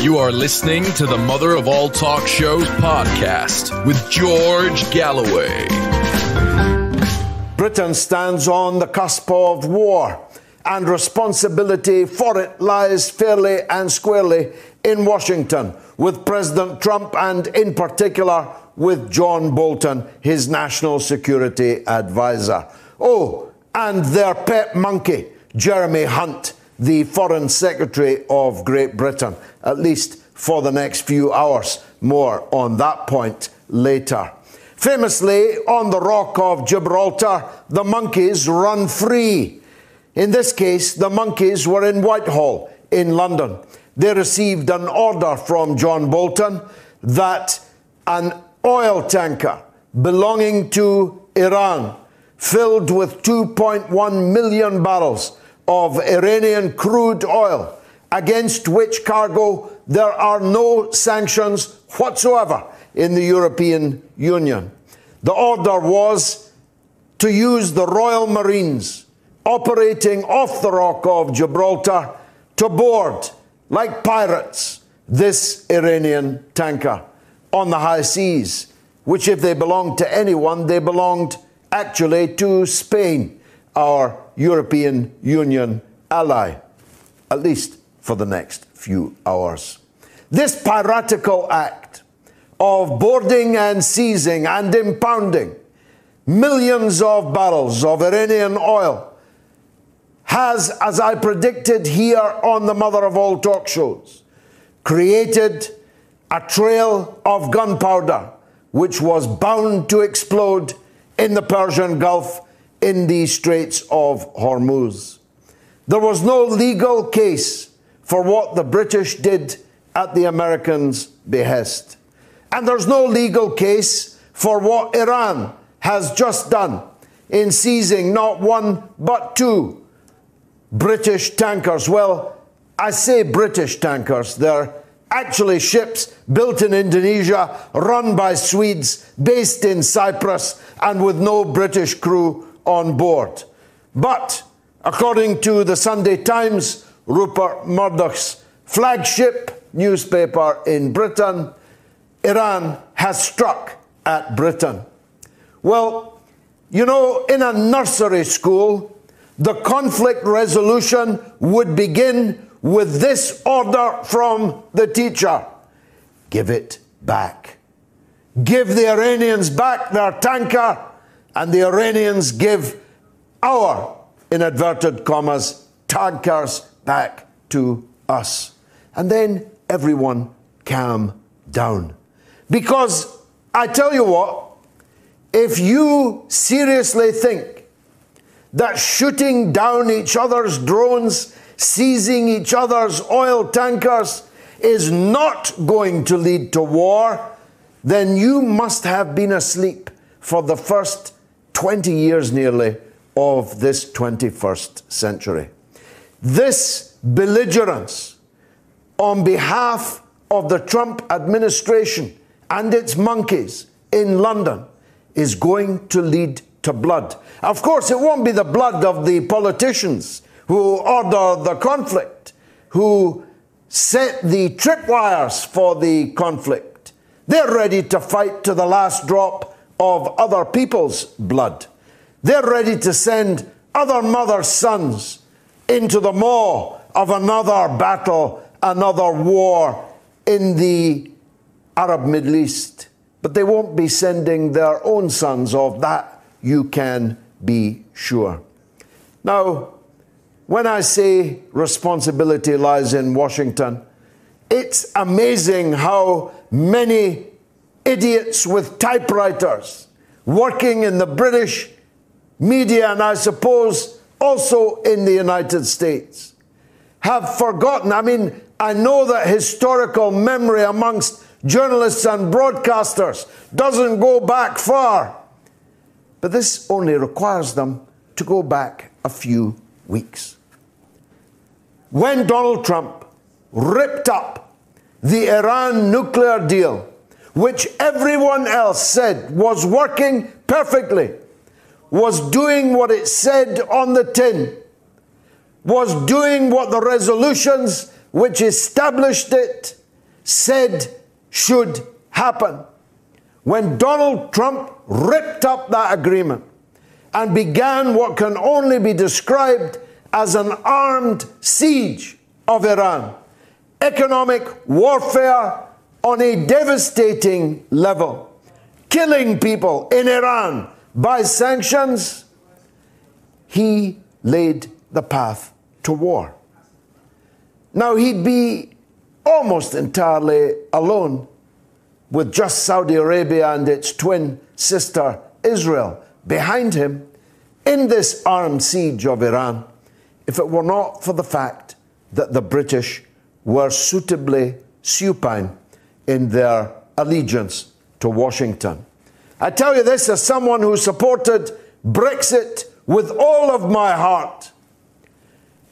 You are listening to the Mother of All Talk Shows podcast with George Galloway. Britain stands on the cusp of war, and responsibility for it lies fairly and squarely in Washington, with President Trump and in particular with John Bolton, his national security advisor. Oh, and their pet monkey, Jeremy Hunt, the Foreign Secretary of Great Britain, at least for the next few hours. More on that point later. Famously, on the Rock of Gibraltar, the monkeys run free. In this case, the monkeys were in Whitehall in London. They received an order from John Bolton that an oil tanker belonging to Iran, filled with 2.1 million barrels of Iranian crude oil, against which cargo there are no sanctions whatsoever in the European Union. The order was to use the Royal Marines operating off the Rock of Gibraltar to board, like pirates, this Iranian tanker on the high seas, which, if they belonged to anyone, they belonged actually to Spain, our European Union ally, at least for the next few hours. This piratical act of boarding and seizing and impounding millions of barrels of Iranian oil has, as I predicted here on the Mother of All Talk Shows, created a trail of gunpowder which was bound to explode in the Persian Gulf, in the Straits of Hormuz. There was no legal case for what the British did at the Americans' behest. And there's no legal case for what Iran has just done in seizing not one but two British tankers. Well, I say British tankers. They're actually ships built in Indonesia, run by Swedes, based in Cyprus, and with no British crew on board. But according to the Sunday Times, Rupert Murdoch's flagship newspaper in Britain, Iran has struck at Britain. Well, you know, in a nursery school, the conflict resolution would begin with this order from the teacher: give it back. Give the Iranians back their tanker, and the Iranians give our, in inverted commas, tankers back to us. And then everyone calm down. Because I tell you what, if you seriously think that shooting down each other's drones, seizing each other's oil tankers is not going to lead to war, then you must have been asleep for the first 20 years nearly of this 21st century. This belligerence on behalf of the Trump administration and its monkeys in London is going to lead to blood. Of course, it won't be the blood of the politicians who order the conflict, who set the tripwires for the conflict. They're ready to fight to the last drop of other people's blood. They're ready to send other mothers' sons into the maw of another battle, another war in the Arab Middle East. But they won't be sending their own sons. Of that you can be sure. Now, when I say responsibility lies in Washington, it's amazing how many idiots with typewriters working in the British media, and I suppose also in the United States, have forgotten. I mean, I know that historical memory amongst journalists and broadcasters doesn't go back far, but this only requires them to go back a few weeks. When Donald Trump ripped up the Iran nuclear deal, which everyone else said was working perfectly, was doing what it said on the tin, was doing what the resolutions which established it said should happen. When Donald Trump ripped up that agreement and began what can only be described as an armed siege of Iran, economic warfare on a devastating level, killing people in Iran by sanctions, he laid the path to war. Now, he'd be almost entirely alone with just Saudi Arabia and its twin sister Israel behind him in this armed siege of Iran, if it were not for the fact that the British were suitably supine in their allegiance to Washington. I tell you this as someone who supported Brexit with all of my heart.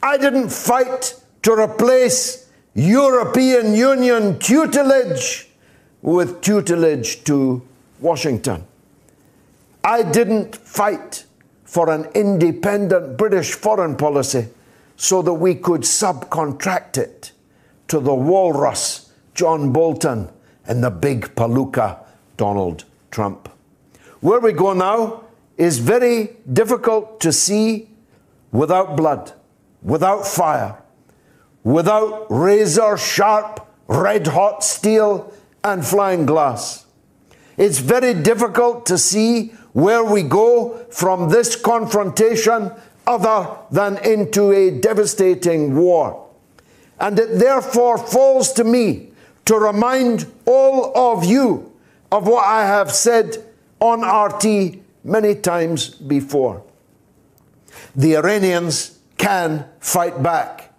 I didn't fight to replace European Union tutelage with tutelage to Washington. I didn't fight for an independent British foreign policy so that we could subcontract it to the walrus John Bolton and the big palooka Donald Trump. Where we go now is very difficult to see without blood, without fire, without razor-sharp, red-hot steel and flying glass. It's very difficult to see where we go from this confrontation other than into a devastating war. And it therefore falls to me to remind all of you of what I have said on RT many times before. The Iranians can fight back.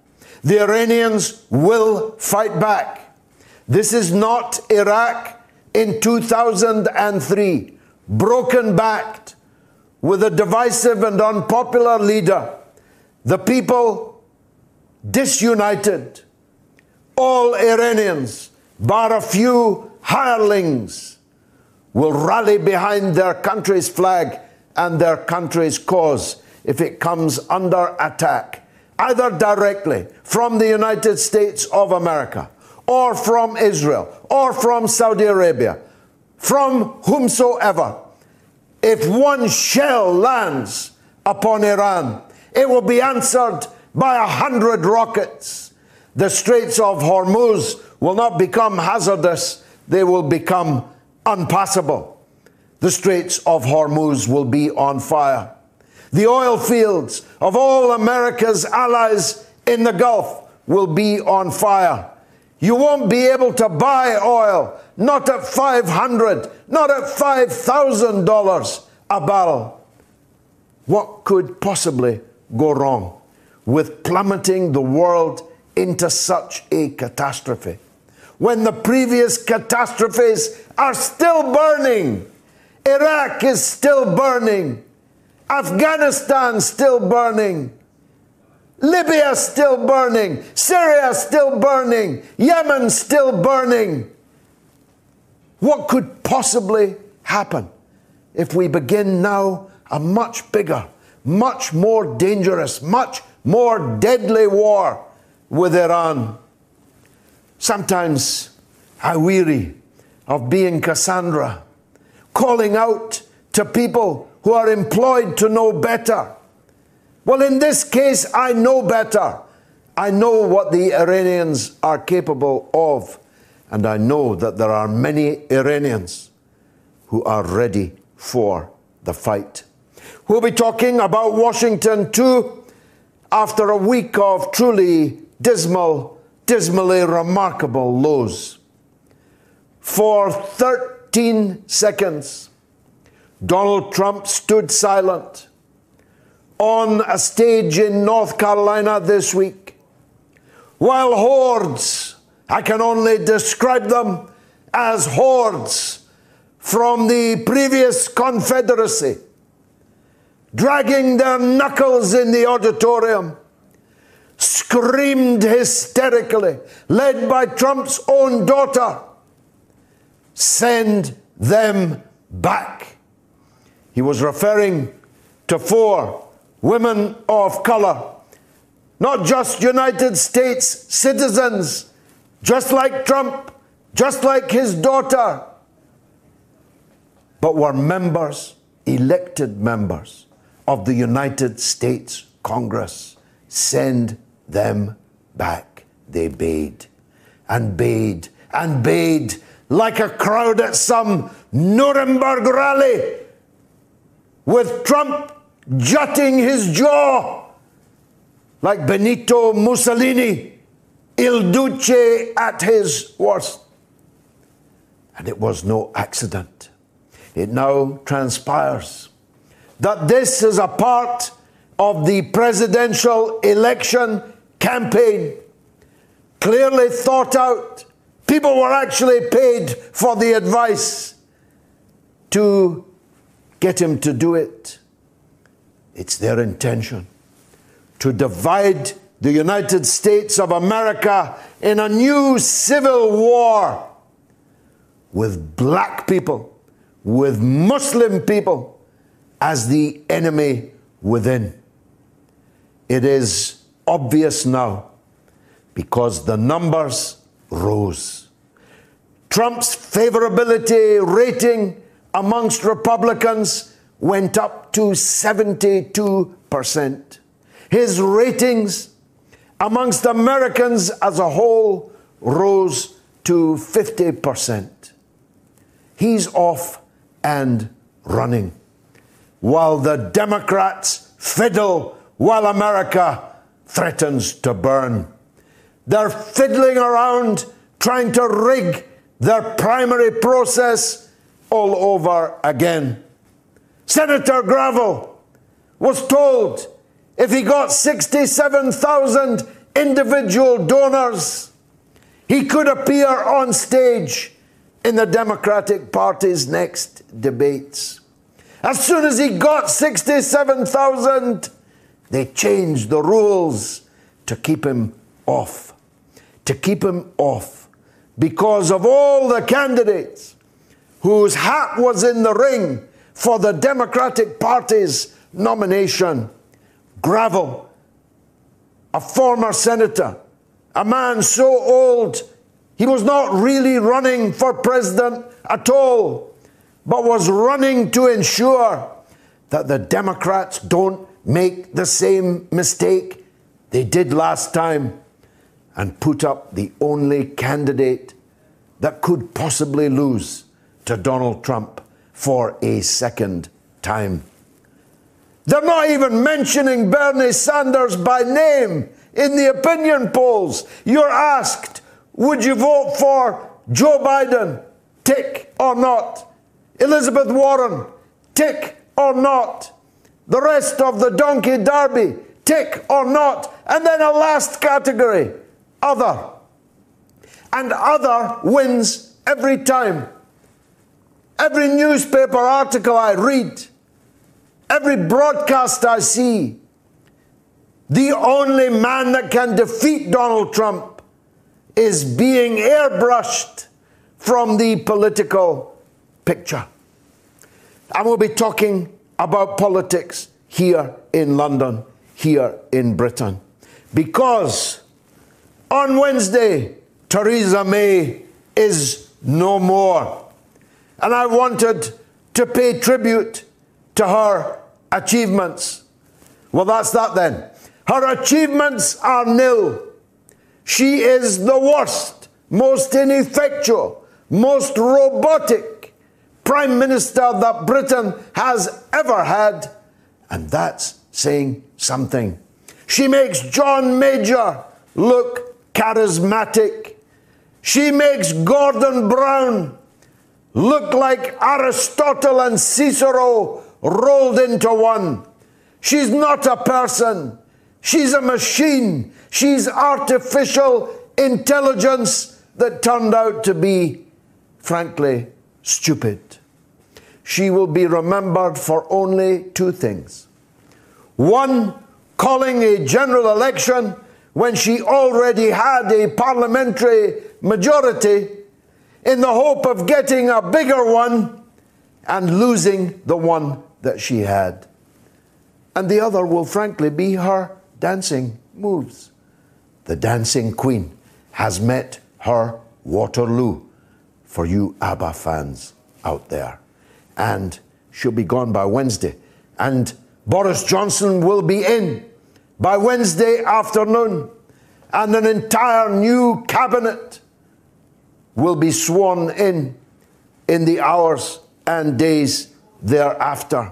The Iranians will fight back. This is not Iraq in 2003, broken-backed, with a divisive and unpopular leader, the people disunited. All Iranians, bar a few hirelings, will rally behind their country's flag and their country's cause if it comes under attack, either directly from the United States of America, or from Israel, or from Saudi Arabia, from whomsoever. If one shell lands upon Iran, it will be answered by 100 rockets. The Straits of Hormuz will not become hazardous, they will become unpassable. The Straits of Hormuz will be on fire. The oil fields of all America's allies in the Gulf will be on fire. You won't be able to buy oil, not at $500, not at $5,000 a barrel. What could possibly go wrong with plummeting the world into such a catastrophe, when the previous catastrophes are still burning? Iraq is still burning. Afghanistan still burning. Libya still burning. Syria still burning. Yemen still burning. What could possibly happen if we begin now a much bigger, much more dangerous, much more deadly war with Iran? Sometimes I weary of being Cassandra, calling out to people who are employed to know better. Well, in this case, I know better. I know what the Iranians are capable of, and I know that there are many Iranians who are ready for the fight. We'll be talking about Washington too, after a week of truly dismally remarkable lows. For 13 seconds, Donald Trump stood silent on a stage in North Carolina this week, while hordes, I can only describe them as hordes from the previous Confederacy, dragging their knuckles in the auditorium, screamed hysterically, led by Trump's own daughter, "Send them back." He was referring to 4 women of color, not just United States citizens, just like Trump, just like his daughter, but were members, elected members of the United States Congress. Send them back, they bade, and bade, and bade, like a crowd at some Nuremberg rally, with Trump jutting his jaw like Benito Mussolini, Il Duce at his worst. And it was no accident. It now transpires that this is a part of the presidential election campaign, clearly thought out. People were actually paid for the advice to get him to do it. It's their intention to divide the United States of America in a new civil war with black people, with Muslim people as the enemy within. It is obvious now because the numbers rose. Trump's favorability rating amongst Republicans went up to 72%. His ratings amongst Americans as a whole rose to 50%. He's off and running, while the Democrats fiddle while America threatens to burn. They're fiddling around trying to rig their primary process all over again. Senator Gravel was told if he got 67,000 individual donors, he could appear on stage in the Democratic Party's next debates. As soon as he got 67,000, they changed the rules to keep him off. To keep him off. Because of all the candidates whose hat was in the ring for the Democratic Party's nomination, Gravel, a former senator, a man so old he was not really running for president at all, but was running to ensure that the Democrats don't make the same mistake they did last time and put up the only candidate that could possibly lose to Donald Trump for a second time. They're not even mentioning Bernie Sanders by name in the opinion polls. You're asked, would you vote for Joe Biden? Tick or not. Elizabeth Warren? Tick or not. The rest of the donkey derby? Tick or not. And then a last category, other. And other wins every time. Every newspaper article I read, every broadcast I see, the only man that can defeat Donald Trump is being airbrushed from the political picture. And we'll be talking about politics here in London, here in Britain. Because on Wednesday, Theresa May is no more. And I wanted to pay tribute to her achievements. Well, that's that then. Her achievements are nil. She is the worst, most ineffectual, most robotic Prime Minister that Britain has ever had. And that's saying something. She makes John Major look charismatic. She makes Gordon Brown look like Aristotle and Cicero rolled into one. She's not a person. She's a machine. She's artificial intelligence that turned out to be, frankly, stupid. She will be remembered for only two things. One, calling a general election when she already had a parliamentary majority in the hope of getting a bigger one and losing the one that she had. And the other will frankly be her dancing moves. The dancing queen has met her Waterloo, for you ABBA fans out there. And she'll be gone by Wednesday. And Boris Johnson will be in by Wednesday afternoon. And an entire new cabinet will be sworn in the hours and days thereafter.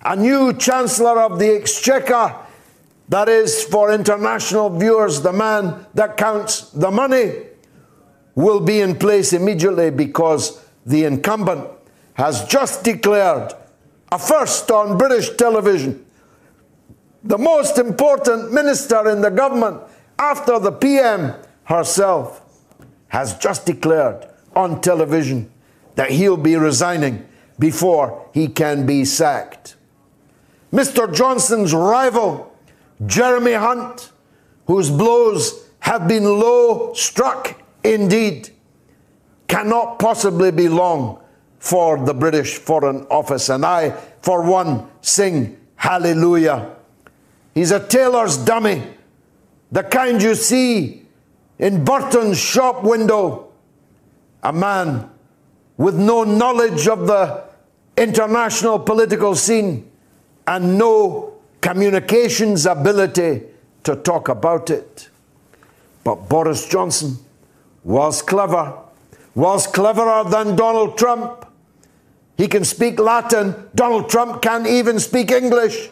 A new Chancellor of the Exchequer, that is, for international viewers, the man that counts the money, will be in place immediately because the incumbent has just declared a first on British television. The most important minister in the government, after the PM herself, has just declared on television that he'll be resigning before he can be sacked. Mr. Johnson's rival, Jeremy Hunt, whose blows have been low struck indeed, cannot possibly be long for the British Foreign Office. And I, for one, sing hallelujah. He's a tailor's dummy, the kind you see in Burton's shop window. A man with no knowledge of the international political scene and no communications ability to talk about it. But Boris Johnson was clever, was cleverer than Donald Trump. He can speak Latin. Donald Trump can't even speak English.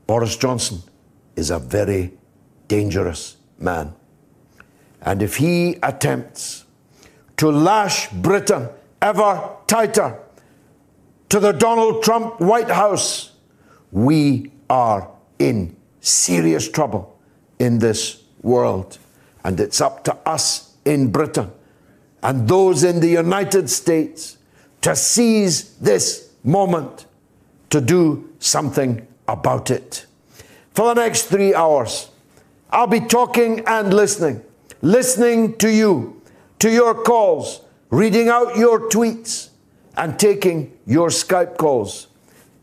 Boris Johnson is a very dangerous man. And if he attempts to lash Britain ever tighter to the Donald Trump White House, we are in serious trouble in this world. And it's up to us in Britain and those in the United States to seize this moment to do something about it. For the next 3 hours, I'll be talking and listening to you, to your calls, reading out your tweets, and taking your Skype calls.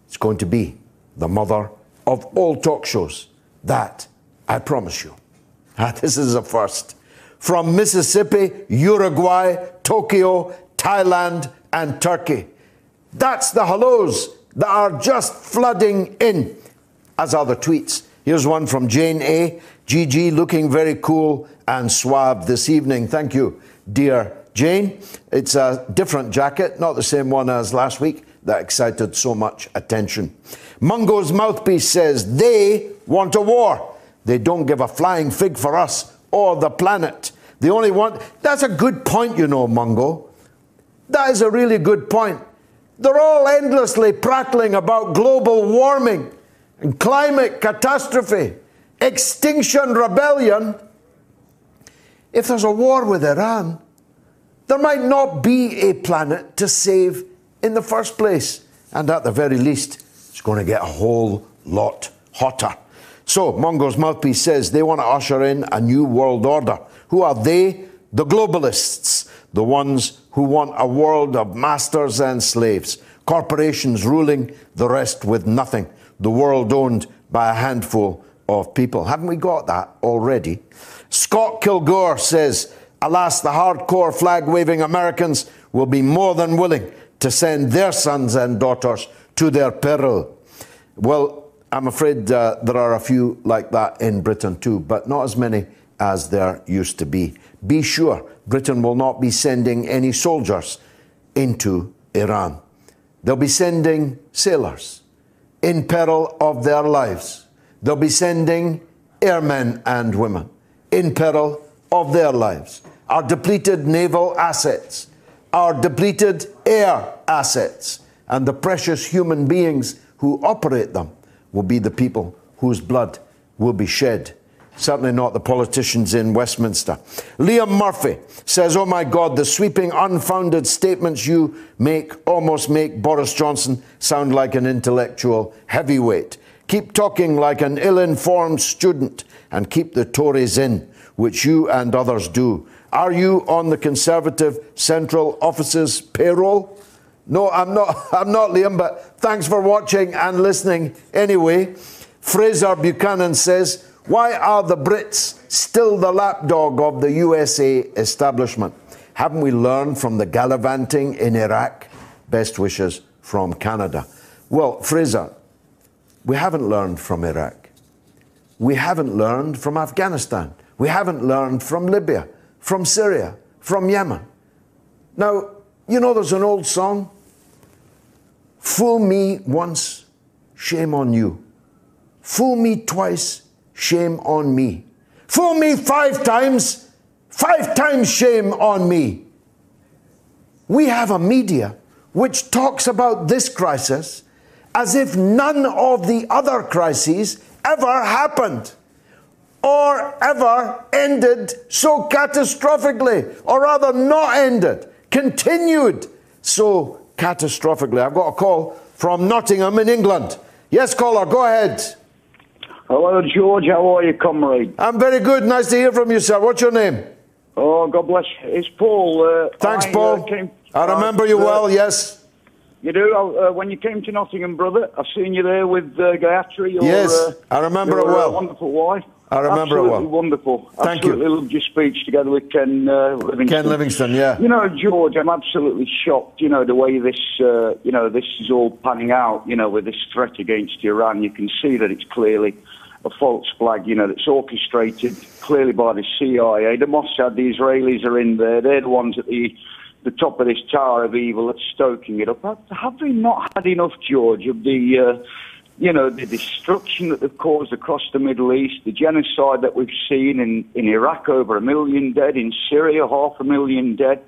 It's going to be the mother of all talk shows. That I promise you. This is a first. From Mississippi, Uruguay, Tokyo, Thailand, and Turkey. That's the hellos that are just flooding in, as are the tweets. Here's one from Jane A. Gigi, looking very cool and suave this evening. Thank you, dear Jane. It's a different jacket, not the same one as last week, that excited so much attention. Mungo's mouthpiece says, they want a war. They don't give a flying fig for us or the planet. They only want... That's a good point, you know, Mungo. That is a really good point. They're all endlessly prattling about global warming and climate catastrophe, extinction rebellion. If there's a war with Iran, there might not be a planet to save in the first place. And at the very least, it's going to get a whole lot hotter. So, Mungo's mouthpiece says they want to usher in a new world order. Who are they? The globalists, the ones who want a world of masters and slaves, corporations ruling, the rest with nothing, the world owned by a handful of people. Haven't we got that already? Scott Kilgore says, alas, the hardcore flag-waving Americans will be more than willing to send their sons and daughters to their peril. Well, I'm afraid there are a few like that in Britain too, but not as many as there used to be. Be sure Britain will not be sending any soldiers into Iran. They'll be sending sailors in peril of their lives. They'll be sending airmen and women in peril of their lives. Our depleted naval assets, our depleted air assets, and the precious human beings who operate them will be the people whose blood will be shed. Certainly not the politicians in Westminster. Liam Murphy says, oh my God, the sweeping, unfounded statements you make almost make Boris Johnson sound like an intellectual heavyweight. Keep talking like an ill-informed student and keep the Tories in, which you and others do. Are you on the Conservative Central Office's payroll? No, I'm not, Liam, but thanks for watching and listening anyway. Fraser Buchanan says, why are the Brits still the lapdog of the USA establishment? Haven't we learned from the gallivanting in Iraq? Best wishes from Canada. Well, Fraser, we haven't learned from Iraq. We haven't learned from Afghanistan. We haven't learned from Libya, from Syria, from Yemen. Now, you know there's an old song, fool me once, shame on you. Fool me twice, shame on me. Fool me 5 times, 5 times shame on me. We have a media which talks about this crisis as if none of the other crises ever happened or ever ended so catastrophically, or rather not ended, continued so catastrophically. I've got a call from Nottingham in England. Yes, caller, go ahead. Hello, George. How are you, comrade? I'm very good. Nice to hear from you, sir. What's your name? Oh, God bless you. It's Paul. Thanks, Paul. I remember you well, yes. You do? When you came to Nottingham, brother, I've seen you there with Garrie. Yes, I remember it well. Wonderful wife. I remember it well. Absolutely wonderful. Thank you. Absolutely loved your speech together with Ken Livingstone. Ken Livingstone, yeah. You know, George, I'm absolutely shocked, the way this, this is all panning out, with this threat against Iran. You can see that it's clearly a false flag, that's orchestrated clearly by the CIA. The Mossad, the Israelis are in there. They're the ones at the top of this tower of evil that's stoking it up. Have we not had enough, George, of the destruction that they've caused across the Middle East, the genocide that we've seen in Iraq, over 1 million dead, in Syria, 500,000 dead?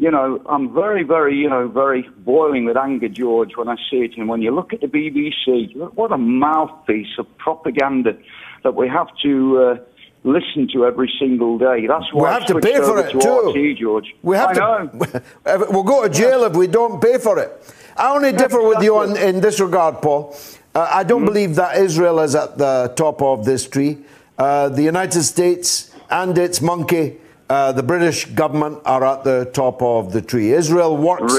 I'm very, very, very boiling with anger, George, when I see it. And when you look at the BBC, what a mouthpiece of propaganda that we have to listen to every single day. That's why we have to pay for it too, RT, George. We have to. We'll go to jail if we don't pay for it. I only differ with you in this regard, Paul. I don't believe that Israel is at the top of this tree. The United States and its monkey, the British government, are at the top of the tree. Israel works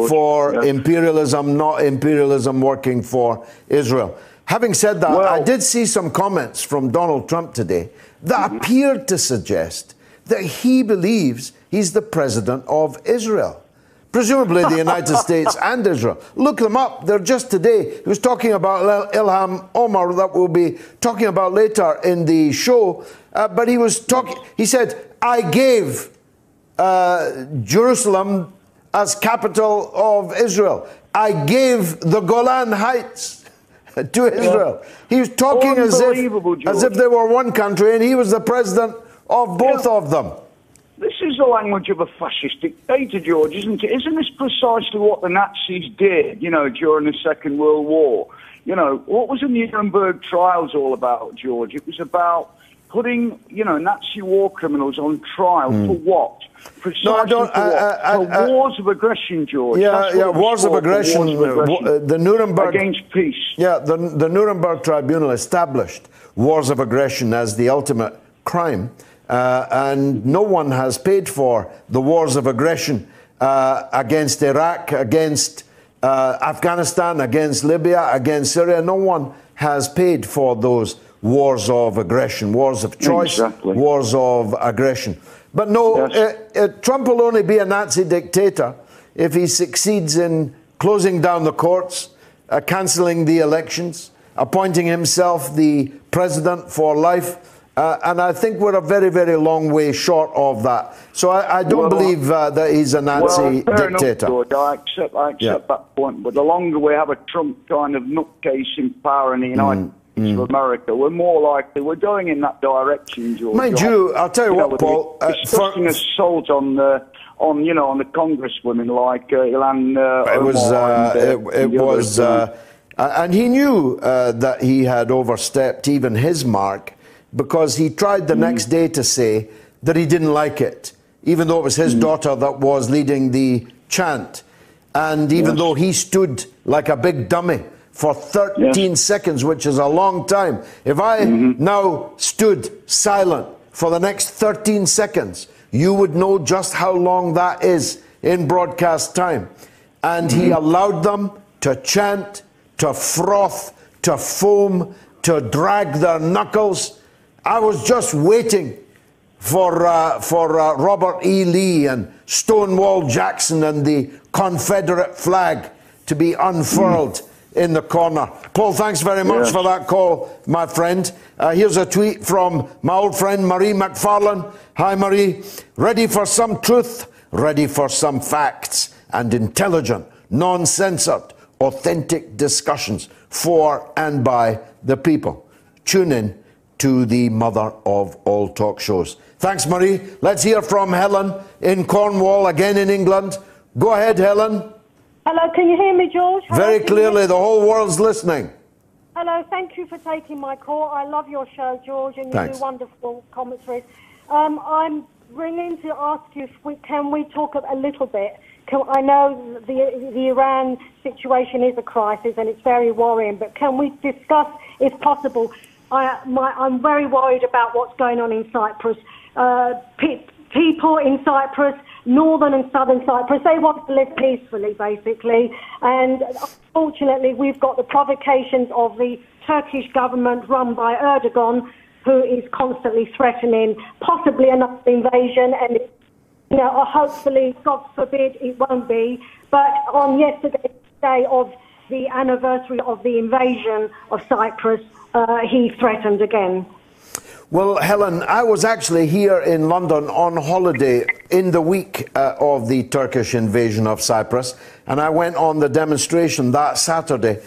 for imperialism, not imperialism working for Israel. Having said that, I did see some comments from Donald Trump today that appeared to suggest that he believes he's the president of Israel. Presumably the United States and Israel. Look them up. They're just today. He was talking about Ilham Omar, that we'll be talking about later in the show. But he was talking, he said, I gave Jerusalem as capital of Israel. I gave the Golan Heights to Israel. He was talking as if they were one country and he was the president of both of them. This is the language of a fascist dictator, George, isn't it? Isn't this precisely what the Nazis did, during the Second World War? What was the Nuremberg trials all about, George? It was about putting, Nazi war criminals on trial for what? Precisely for wars of aggression, George. Wars of aggression. The Nuremberg against peace. Yeah, the Nuremberg Tribunal established wars of aggression as the ultimate crime. And no one has paid for the wars of aggression against Iraq, against Afghanistan, against Libya, against Syria. No one has paid for those wars of aggression, wars of choice, wars of aggression. But no, Trump will only be a Nazi dictator if he succeeds in closing down the courts, cancelling the elections, appointing himself the president for life. And I think we're a very, very long way short of that. So I don't believe that he's a Nazi dictator. Enough, George. I accept that point. But the longer we have a Trump kind of nutcase in power in the United States of America, we're more likely, we're going in that direction, George. Mind you, I'll tell you what, Paul. Discussing assault on the congresswomen like Ilhan Omar. And he knew that he had overstepped even his mark, because he tried the next day to say that he didn't like it, even though it was his daughter that was leading the chant. And even though he stood like a big dummy for 13 seconds, which is a long time, if I now stood silent for the next 13 seconds, you would know just how long that is in broadcast time. And he allowed them to chant, to froth, to foam, to drag their knuckles. I was just waiting for Robert E. Lee and Stonewall Jackson and the Confederate flag to be unfurled in the corner. Paul, thanks very much for that call, my friend. Here's a tweet from my old friend Marie McFarlane. Hi, Marie. Ready for some truth, ready for some facts, and intelligent, non-censored, authentic discussions for and by the people. Tune in to the mother of all talk shows. Thanks, Marie. Let's hear from Helen in Cornwall, again in England. Go ahead, Helen. Hello, can you hear me, George? Very clearly, the whole world's listening. Hello, thank you for taking my call. I love your show, George, and you do wonderful commentaries. I'm ringing to ask you if can we talk a little bit. I know the Iran situation is a crisis and it's very worrying, but can we discuss, if possible, I'm very worried about what's going on in Cyprus. People in Cyprus, northern and southern Cyprus, they want to live peacefully, basically. And unfortunately, we've got the provocations of the Turkish government run by Erdogan, who is constantly threatening possibly another invasion. And, you know, hopefully, God forbid, it won't be. But on yesterday's day of the anniversary of the invasion of Cyprus, he threatened again. Well, Helen, I was actually here in London on holiday in the week of the Turkish invasion of Cyprus, and I went on the demonstration that Saturday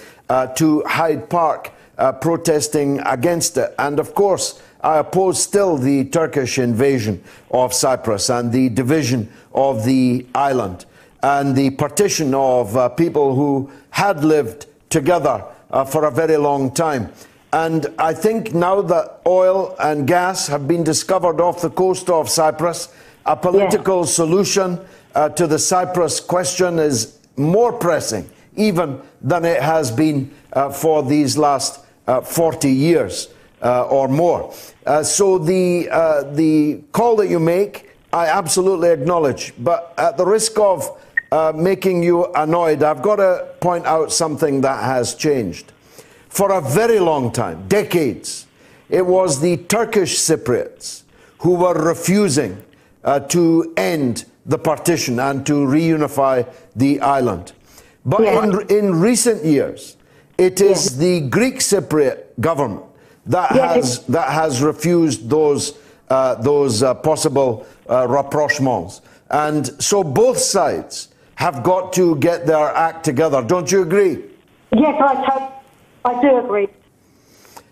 to Hyde Park protesting against it. And of course, I oppose still the Turkish invasion of Cyprus and the division of the island and the partition of people who had lived together for a very long time. And I think now that oil and gas have been discovered off the coast of Cyprus, a political solution to the Cyprus question is more pressing even than it has been for these last 40 years or more. So the call that you make, I absolutely acknowledge. But at the risk of making you annoyed, I've got to point out something that has changed. For a very long time, decades, it was the Turkish Cypriots who were refusing to end the partition and to reunify the island. But in recent years, it is the Greek Cypriot government that has refused those possible rapprochements. And so both sides have got to get their act together. Don't you agree? Yes, I do agree.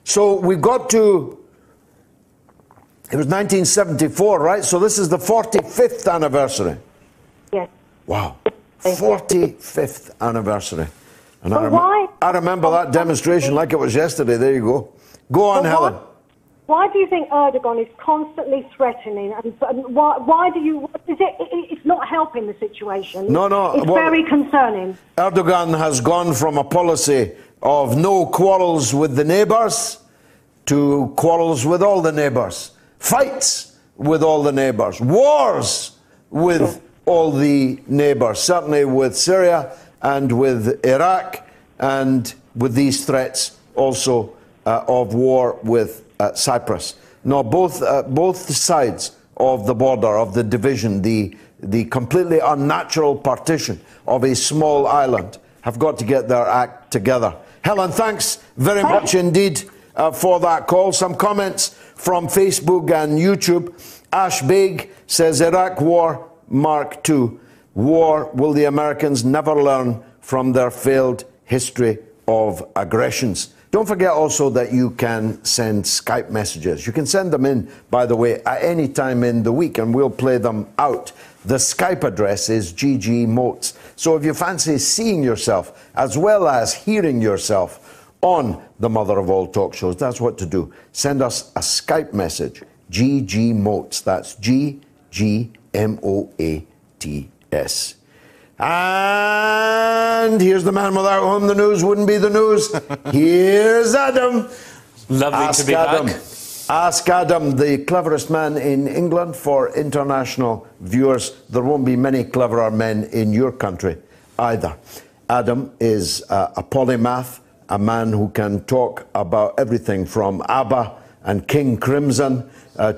So we've got to, it was 1974, right? So this is the 45th anniversary. Yes. Wow. 45th anniversary. And why? I remember that demonstration like it was yesterday. There you go. Go on, Helen. Why do you think Erdogan is constantly threatening? And why do you? It's not helping the situation. No. It's very concerning. Erdogan has gone from a policy of no quarrels with the neighbours to quarrels with all the neighbours, fights with all the neighbours, wars with all the neighbours, certainly with Syria and with Iraq, and with these threats also of war with Cyprus. No, both sides of the border, of the division, the completely unnatural partition of a small island have got to get their act together. Helen, thanks very much indeed for that call. Some comments from Facebook and YouTube. Ash Baig says, Iraq War Mark II. War, will the Americans never learn from their failed history of aggressions? Don't forget also that you can send Skype messages. You can send them in, by the way, at any time in the week, and we'll play them out. The Skype address is GGMOATS. So if you fancy seeing yourself as well as hearing yourself on the mother of all talk shows, that's what to do. Send us a Skype message, GGMOATS. That's GGMOATS. And here's the man without whom the news wouldn't be the news. Here's Adam. Lovely to be back. Ask Adam, the cleverest man in England. For international viewers, there won't be many cleverer men in your country either. Adam is a polymath, a man who can talk about everything from ABBA and King Crimson,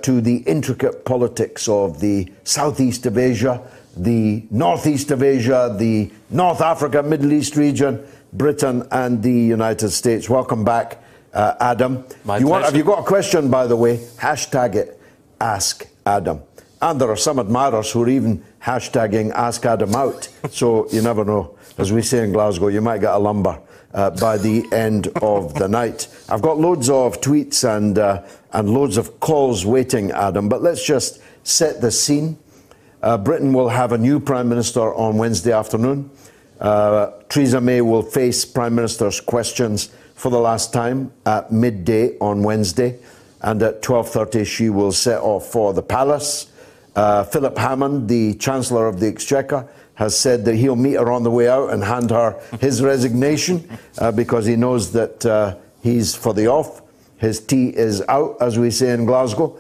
to the intricate politics of the southeast of Asia, the northeast of Asia, the North Africa, Middle East region, Britain and the United States. Welcome back, Adam. Have you got a question, by the way? Hashtag it, Ask Adam. And there are some admirers who are even hashtagging Ask Adam out. So you never know. As we say in Glasgow, you might get a lumber by the end of the night. I've got loads of tweets and loads of calls waiting, Adam, but let's just set the scene. Britain will have a new Prime Minister on Wednesday afternoon. Theresa May will face Prime Minister's questions for the last time at midday on Wednesday, and at 12:30 she will set off for the palace. Philip Hammond, the Chancellor of the Exchequer, has said that he'll meet her on the way out and hand her his resignation because he knows that he's for the off. His tea is out, as we say in Glasgow.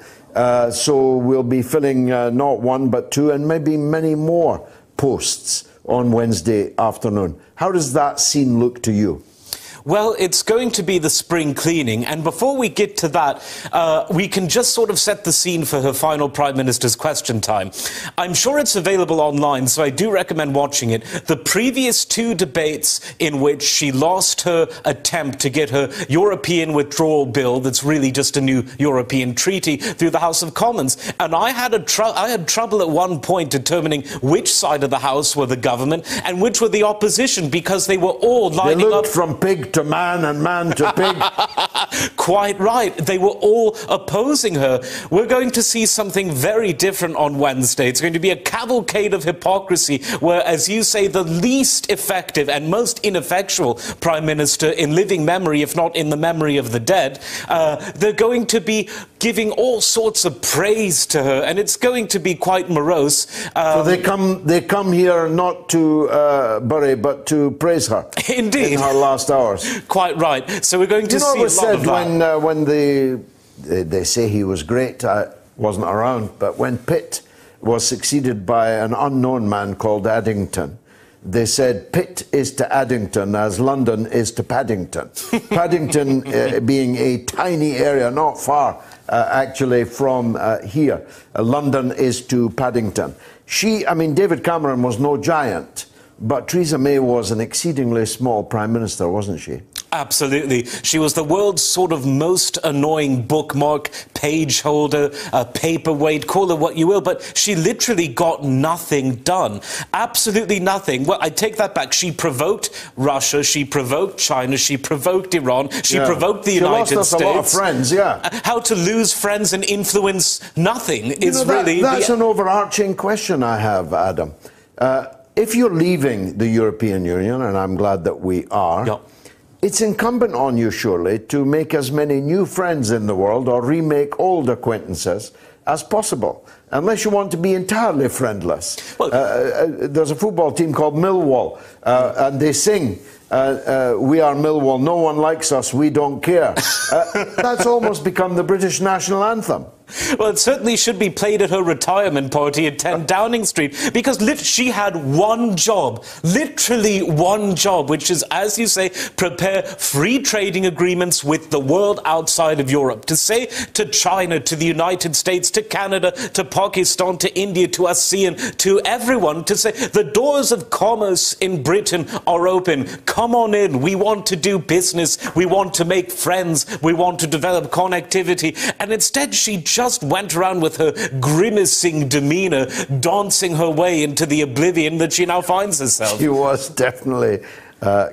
So we'll be filling not one but two and maybe many more posts on Wednesday afternoon. How does that scene look to you? Well, it's going to be the spring cleaning, and before we get to that, we can just sort of set the scene for her final Prime Minister's question time. I'm sure it's available online, so I do recommend watching it. The previous two debates in which she lost her attempt to get her European withdrawal bill, that's really just a new European treaty, through the House of Commons. And I had trouble at one point determining which side of the House were the government and which were the opposition, because they were all lining up. They looked from pig to man and man to pig. Quite right. They were all opposing her. We're going to see something very different on Wednesday. It's going to be a cavalcade of hypocrisy where, as you say, the least effective and most ineffectual Prime Minister in living memory, if not in the memory of the dead, they're going to be giving all sorts of praise to her, and it's going to be quite morose. So they come here not to bury, but to praise her. Indeed. In her last hours. Quite right. So we're going to see a lot of that. When they say he was great, I wasn't around, but when Pitt was succeeded by an unknown man called Addington, they said Pitt is to Addington as London is to Paddington. Paddington being a tiny area not far actually from here. London is to Paddington. David Cameron was no giant, but Theresa May was an exceedingly small Prime Minister, wasn't she? Absolutely. She was the world's sort of most annoying bookmark, page holder, paperweight, call it what you will, but she literally got nothing done. Absolutely nothing. Well, I take that back. She provoked Russia, she provoked China, she provoked Iran, she provoked the United States. She lost us a lot of friends, yeah. How to lose friends and influence nothing is really... That's an overarching question I have, Adam. If you're leaving the European Union, and I'm glad that we are, it's incumbent on you, surely, to make as many new friends in the world or remake old acquaintances as possible, unless you want to be entirely friendless. Well, there's a football team called Millwall, and they sing, we are Millwall, no one likes us, we don't care. That's almost become the British national anthem. Well, it certainly should be played at her retirement party at 10 Downing Street, because she had one job, literally one job, which is, as you say, prepare free trading agreements with the world outside of Europe. To say to China, to the United States, to Canada, to Pakistan, to India, to ASEAN, to everyone, to say the doors of commerce in Britain are open. Come on in. We want to do business. We want to make friends. We want to develop connectivity. And instead, she just went around with her grimacing demeanour, dancing her way into the oblivion that she now finds herself. She was definitely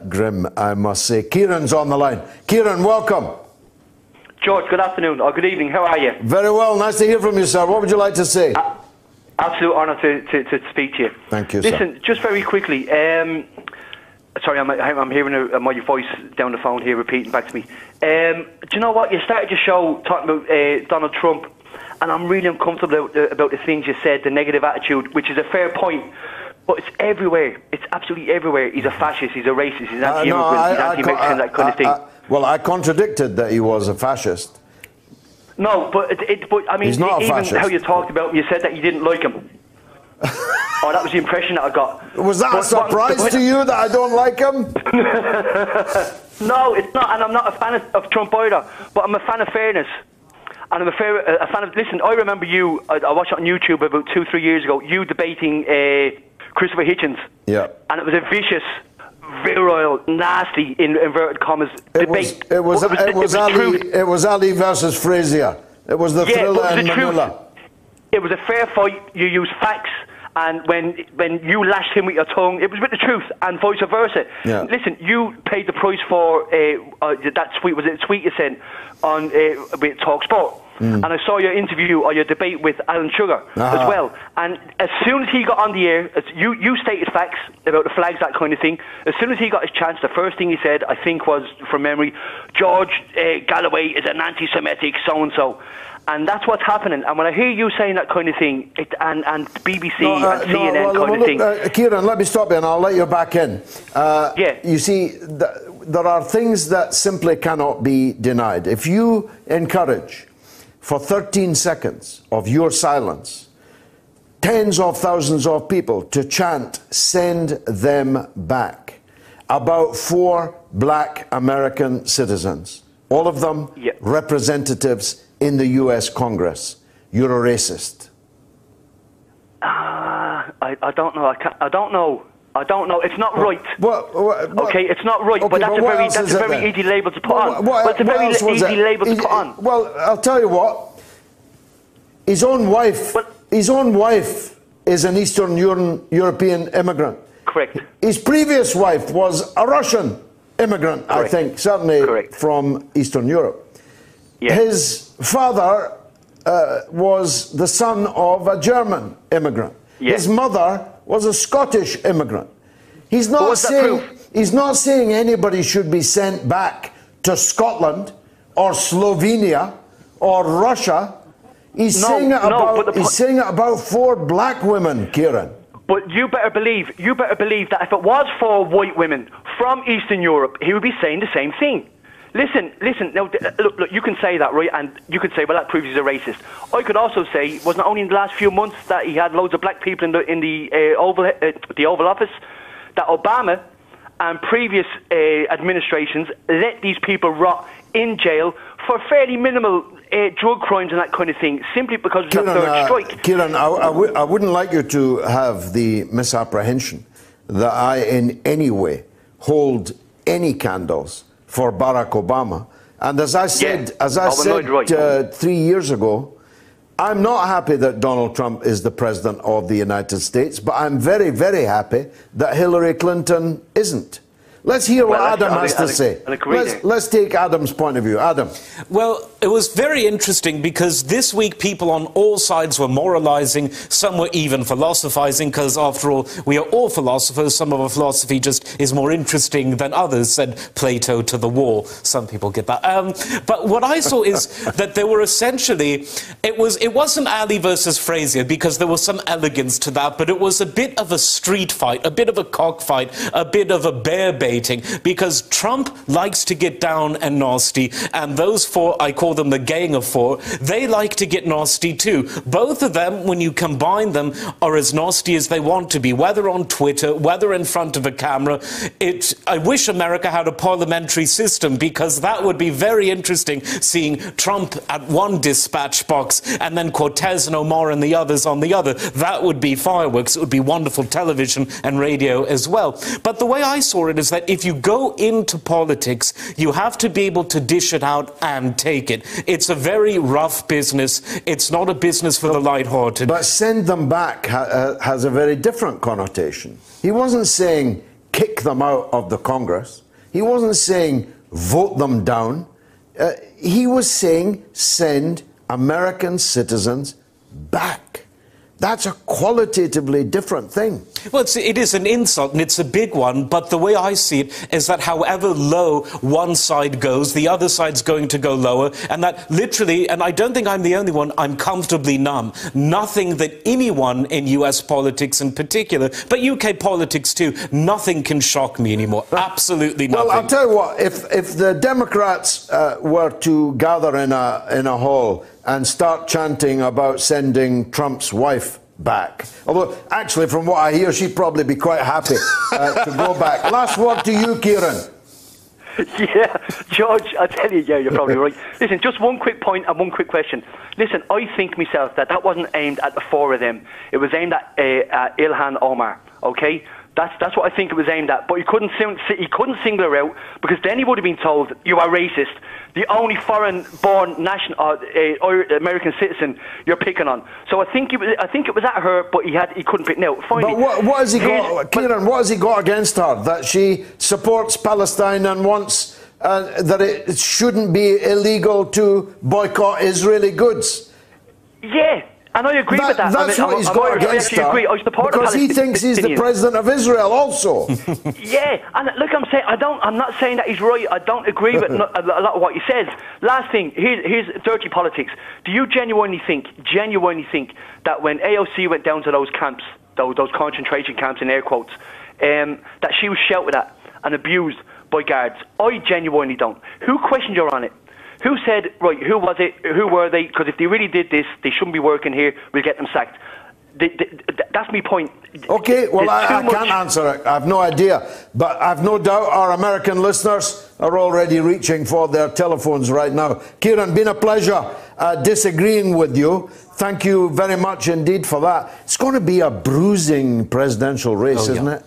grim, I must say. Kieran's on the line. Kieran, welcome. George, good afternoon, or good evening. How are you? Very well. Nice to hear from you, sir. What would you like to say? Absolute honour to speak to you. Thank you, Listen, just very quickly, sorry, I'm hearing my voice down the phone here repeating back to me. Do you know what? You started your show talking about Donald Trump, and I'm really uncomfortable about the things you said, the negative attitude, which is a fair point, but it's everywhere. It's absolutely everywhere. He's a fascist, he's a racist, he's anti-immigrant, he's anti-Mexican, that kind of thing. Well, I contradicted that he was a fascist. No, but I mean, he's not a even fascist. how you talked about him, you said that you didn't like him. Oh, that was the impression that I got. Was that a surprise to you that I don't like him? No, it's not, and I'm not a fan of Trump either, but I'm a fan of fairness. And I'm a fan of... Listen, I remember you... I watched it on YouTube about 2-3 years ago. You debating Christopher Hitchens. Yeah. And it was a vicious, virile, nasty, in inverted commas, debate. It was Ali versus Frazier. It was the thriller in Manila. It was a fair fight. You used facts. And when you lashed him with your tongue, it was with the truth, and vice versa. Yeah. Listen, you paid the price for that tweet. Was it a tweet you sent on with TalkSport? And I saw your interview or your debate with Alan Sugar as well. And as soon as he got on the air, you stated facts about the flags, that kind of thing. As soon as he got his chance, the first thing he said, I think, was, from memory, George Galloway is an anti-Semitic so-and-so. And that's what's happening. And when I hear you saying that kind of thing, and BBC and CNN kind of thing... Kieran, let me stop you and I'll let you back in. Yeah. You see, there are things that simply cannot be denied. If you encourage, for 13 seconds of your silence, tens of thousands of people to chant, "Send them back," about 4 black American citizens, all of them representatives in the US Congress, you're a racist. I don't know. I don't know. It's not right. Okay, it's not right. Okay, but that's a very easy label to put on. It's a very easy label to put on. Well, I'll tell you what. His own wife is an Eastern European immigrant. Correct. His previous wife was a Russian immigrant, I think, certainly from Eastern Europe. Yeah. His father was the son of a German immigrant. Yeah. His mother was a Scottish immigrant. He's not saying anybody should be sent back to Scotland or Slovenia or Russia. He's saying it about 4 black women, Kieran. But you better believe that if it was 4 white women from Eastern Europe, he would be saying the same thing. Listen, now, look, you can say that, right? And you could say, well, that proves he's a racist. I could also say, it wasn't only in the last few months that he had loads of black people in the Oval Office, that Obama and previous administrations let these people rot in jail for fairly minimal drug crimes and that kind of thing, simply because of the third strike. Kieran, I wouldn't like you to have the misapprehension that I in any way hold any candles for Barack Obama. And as I said, 3 years ago, I'm not happy that Donald Trump is the president of the United States, but I'm very, very happy that Hillary Clinton isn't. Let's hear what Adam has to say. Let's take Adam's point of view. Adam. Well, it was very interesting because this week people on all sides were moralizing, some were even philosophizing, because after all, we are all philosophers. Some of our philosophy just is more interesting than others, said Plato to the wall. Some people get that. But what I saw is that there were essentially, it wasn't Ali versus Frazier, because there was some elegance to that, but it was a bit of a street fight, a bit of a cockfight, a bit of a bear bait. Because Trump likes to get down and nasty, and those 4, I call them the gang of 4, they like to get nasty too. Both of them, when you combine them, are as nasty as they want to be, whether on Twitter, whether in front of a camera. I wish America had a parliamentary system, because that would be very interesting, seeing Trump at one dispatch box and then Cortez and Omar and the others on the other. That would be fireworks. It would be wonderful television and radio as well. But the way I saw it is that if you go into politics, you have to be able to dish it out and take it. It's a very rough business. It's not a business for the lighthearted. But send them back has a very different connotation. He wasn't saying kick them out of the Congress. He wasn't saying vote them down. He was saying send American citizens back. That's a qualitatively different thing. Well, it is an insult, and it's a big one, but the way I see it is that however low one side goes, the other side's going to go lower, and that literally, and I don't think I'm the only one, I'm comfortably numb. Nothing that anyone in US politics in particular, but UK politics too, nothing can shock me anymore. Absolutely nothing. Well, I'll tell you what, if the Democrats were to gather in a hall and start chanting about sending Trump's wife back. Although, actually, from what I hear, she'd probably be quite happy to go back. Last word to you, Kieran. Yeah, George, I tell you, yeah, you're probably right. Listen, just one quick point and one quick question. Listen, I think myself that wasn't aimed at the four of them. It was aimed at Ilhan Omar, okay? That's what I think it was aimed at. But he couldn't single her out, because then he would have been told, you are racist. The only foreign-born American citizen you're picking on. So I think it was at her, but he couldn't pick. Now, finally, but what has he got, Kieran? What has he got against her? That she supports Palestine and wants that it shouldn't be illegal to boycott Israeli goods? Yeah. And I agree with that. That's what he's got against her, because he thinks he's the president of Israel also. Yeah, and look, I'm not saying that he's right. I don't agree with a lot of what he says. Last thing, here's dirty politics. Do you genuinely think that when AOC went down to those camps, those concentration camps in air quotes, that she was shouted at and abused by guards? I genuinely don't. Who questioned her on it? Who said, right, who was it, who were they? Because if they really did this, they shouldn't be working here, we'll get them sacked. That's my point. Okay, well, I can't answer it. I have no idea. But I've no doubt our American listeners are already reaching for their telephones right now. Kieran, been a pleasure disagreeing with you. Thank you very much indeed for that. It's going to be a bruising presidential race, isn't it?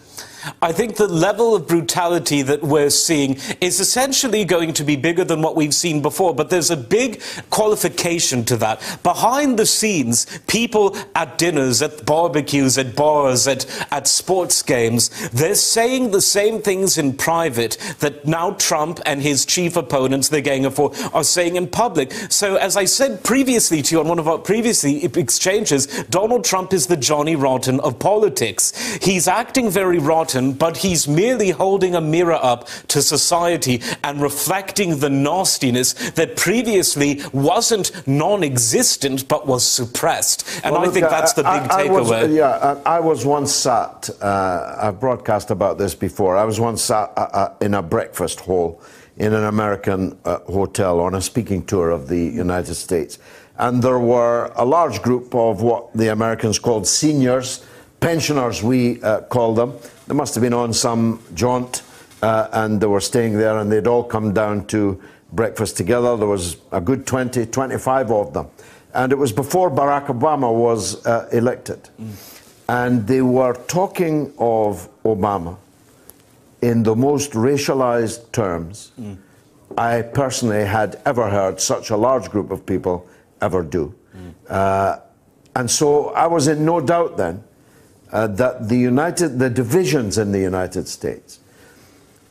I think the level of brutality that we're seeing is essentially going to be bigger than what we've seen before, but there's a big qualification to that. Behind the scenes, people at dinners, at barbecues, at bars, at sports games, they're saying the same things in private that now Trump and his chief opponents, the Gang of Four, are saying in public. So, as I said previously to you on one of our previous exchanges, Donald Trump is the Johnny Rotten of politics. He's acting very rotten, but he's merely holding a mirror up to society and reflecting the nastiness that previously wasn't non-existent but was suppressed. And well, I think that's the big takeaway. I was once sat, I've broadcast about this before, I was once sat in a breakfast hall in an American hotel on a speaking tour of the United States. And there were a large group of what the Americans called seniors, pensioners we call them. They must have been on some jaunt and they were staying there, and they'd all come down to breakfast together. There was a good 20, 25 of them. And it was before Barack Obama was elected. And they were talking of Obama in the most racialized terms I personally had ever heard such a large group of people ever do. And so I was in no doubt then that the divisions in the United States,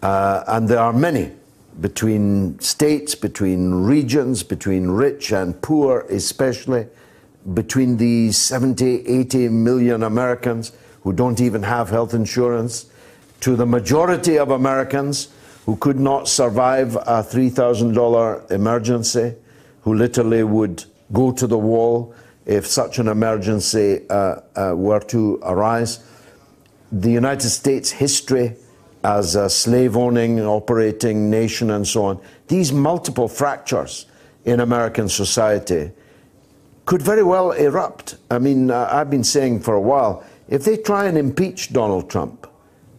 and there are many, between states, between regions, between rich and poor especially, between the 70, 80 million Americans who don't even have health insurance, to the majority of Americans who could not survive a $3,000 emergency, who literally would go to the wall if such an emergency were to arise. The United States history as a slave-owning, operating nation and so on, these multiple fractures in American society could very well erupt. I mean, I've been saying for a while, if they try and impeach Donald Trump,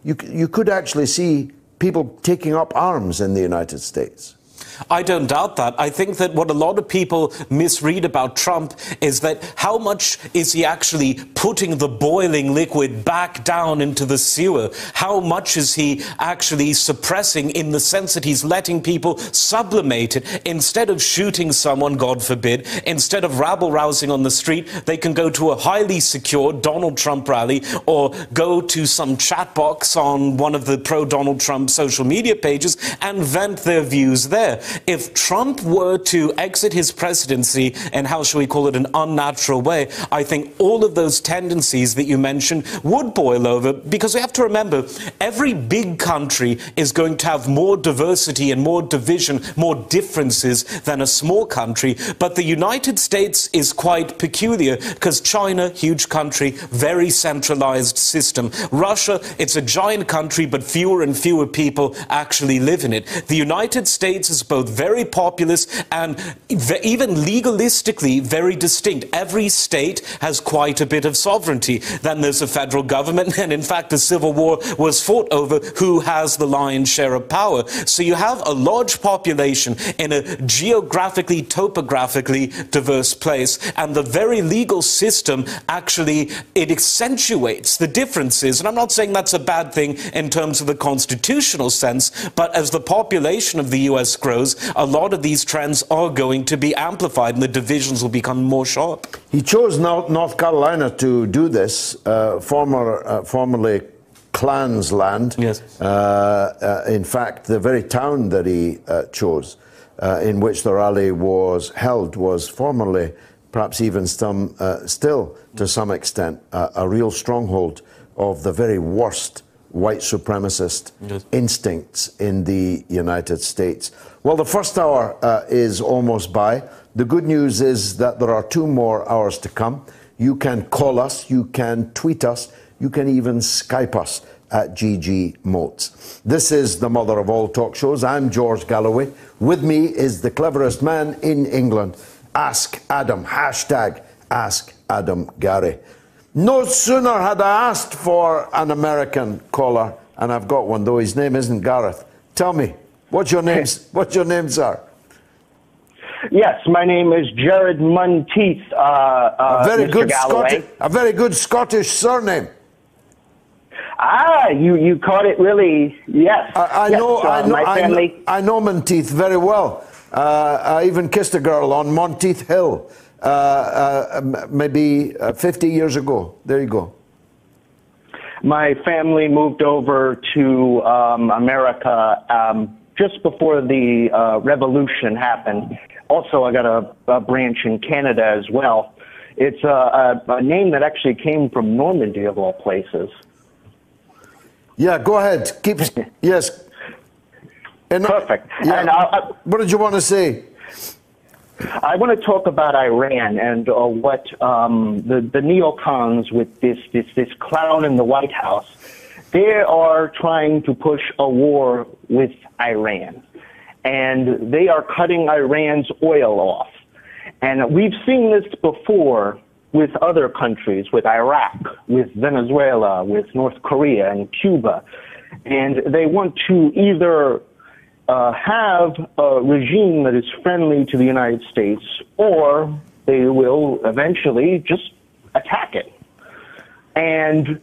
you could actually see people taking up arms in the United States. I don't doubt that. I think that what a lot of people misread about Trump is that how much is he actually putting the boiling liquid back down into the sewer? How much is he actually suppressing, in the sense that he's letting people sublimate it? Instead of shooting someone, God forbid, instead of rabble-rousing on the street, they can go to a highly secure Donald Trump rally or go to some chat box on one of the pro-Donald Trump social media pages and vent their views there. If Trump were to exit his presidency in, how shall we call it, an unnatural way, I think all of those tendencies that you mentioned would boil over, because we have to remember, every big country is going to have more diversity and more division, more differences than a small country. But the United States is quite peculiar, because China, huge country, very centralized system. Russia, it's a giant country, but fewer and fewer people actually live in it. The United States is both both very populist and even legalistically very distinct. Every state has quite a bit of sovereignty. Then there's a federal government, and in fact the Civil War was fought over who has the lion's share of power. So you have a large population in a geographically, topographically diverse place, and the very legal system actually, it accentuates the differences. And I'm not saying that's a bad thing in terms of the constitutional sense, but as the population of the US grows, a lot of these trends are going to be amplified and the divisions will become more sharp. He chose North Carolina to do this, formerly Klan's land. Yes. In fact, the very town that he chose, in which the rally was held, was formerly, perhaps even still to some extent, a real stronghold of the very worst white supremacist instincts in the United States. Well, the first hour is almost by. The good news is that there are 2 more hours to come. You can call us, you can tweet us, you can even Skype us at GG MOATS. This is the mother of all talk shows. I'm George Galloway. With me is the cleverest man in England. Ask Adam. Hashtag Ask Adam Garrie. No sooner had I asked for an American caller, and I've got one, though his name isn't Gareth. Tell me, what's your names? What's your name, sir? Yes, my name is Jared Monteith. A very good Scottish surname. Ah, you caught it really. Yes. I know Monteith very well. I even kissed a girl on Monteith Hill. Maybe 50 years ago. There you go. My family moved over to America just before the revolution happened. Also, I got a branch in Canada as well. It's a name that actually came from Normandy, of all places. Yeah, go ahead. Yes. Perfect. Yeah. And what did you want to say? I want to talk about Iran and what the neocons with this clown in the White House, they are trying to push a war with Iran. And they are cutting Iran's oil off. And we've seen this before with other countries, with Iraq, with Venezuela, with North Korea and Cuba. And they want to either have a regime that is friendly to the United States, or they will eventually just attack it. And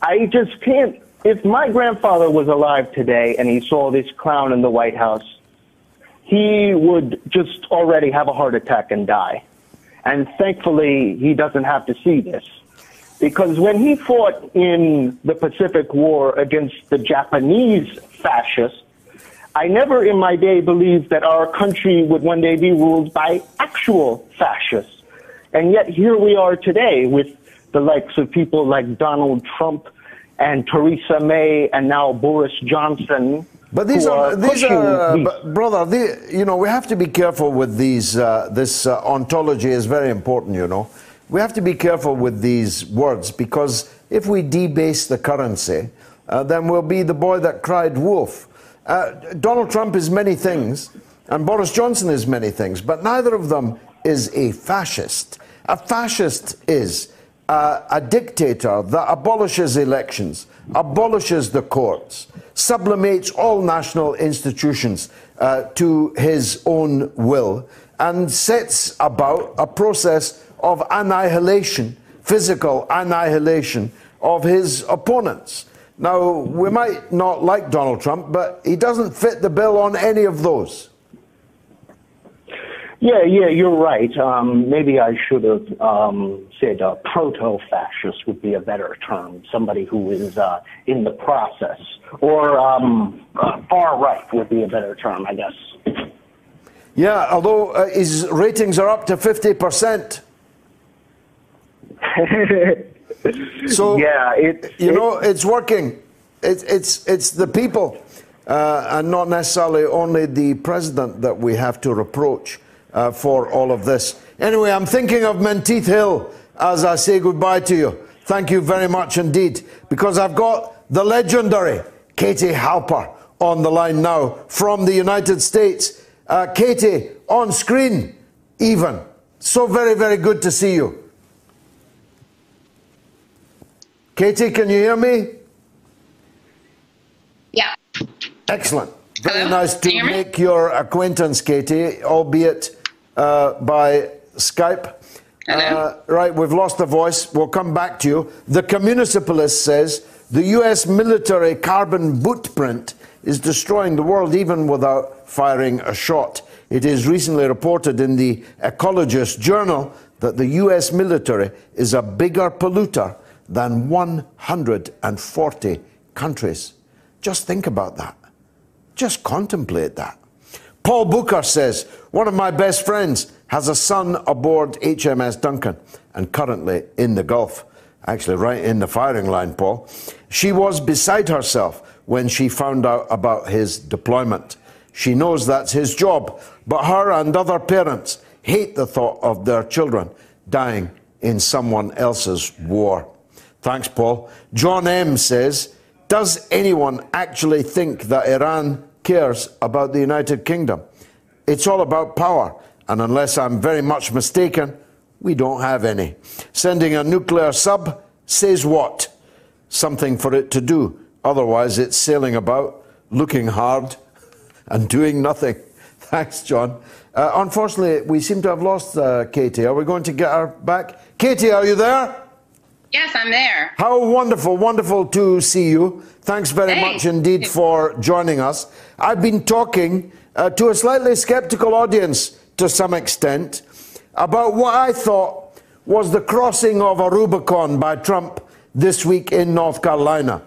I just can't, if my grandfather was alive today and he saw this clown in the White House, he would just already have a heart attack and die. And thankfully, he doesn't have to see this. Because when he fought in the Pacific War against the Japanese fascists, I never in my day believed that our country would one day be ruled by actual fascists. And yet here we are today with the likes of people like Donald Trump and Theresa May and now Boris Johnson. But brother, you know, we have to be careful with these. This ontology is very important, you know. We have to be careful with these words, because if we debase the currency, then we'll be the boy that cried wolf. Donald Trump is many things, and Boris Johnson is many things, but neither of them is a fascist. A fascist is a dictator that abolishes elections, abolishes the courts, sublimates all national institutions to his own will, and sets about a process of annihilation, physical annihilation of his opponents. Now, we might not like Donald Trump, but he doesn't fit the bill on any of those. Yeah, you're right. Maybe I should have said proto-fascist would be a better term. Somebody who is in the process. Or far-right would be a better term, I guess. Yeah, although his ratings are up to 50%. So, yeah, it's working. It's the people, and not necessarily only the president that we have to reproach for all of this. Anyway, I'm thinking of Menteith Hill as I say goodbye to you. Thank you very much indeed, because I've got the legendary Katie Halper on the line now from the United States. Katie, on screen, even. So very, very good to see you. Katie, can you hear me? Yeah. Excellent. Very Hello? nice to make your acquaintance, Katie, albeit by Skype. Right, we've lost the voice. We'll come back to you. The Communicipalist says the US military carbon bootprint is destroying the world even without firing a shot. It is recently reported in the Ecologist journal that the US military is a bigger polluter than 140 countries. Just think about that. Just contemplate that. Paul Booker says, one of my best friends has a son aboard HMS Duncan and currently in the Gulf. Actually, right in the firing line, Paul. She was beside herself when she found out about his deployment. She knows that's his job, but her and other parents hate the thought of their children dying in someone else's war. Thanks, Paul. John M. says, does anyone actually think that Iran cares about the United Kingdom? It's all about power, and unless I'm very much mistaken, we don't have any. Sending a nuclear sub says what? Something for it to do. Otherwise, it's sailing about, looking hard, and doing nothing. Thanks, John. Unfortunately, we seem to have lost Katie. Are we going to get her back? Katie, are you there? Yes, I'm there. How wonderful, wonderful to see you. Thanks very much indeed for joining us. I've been talking to a slightly skeptical audience to some extent about what I thought was the crossing of a Rubicon by Trump this week in North Carolina.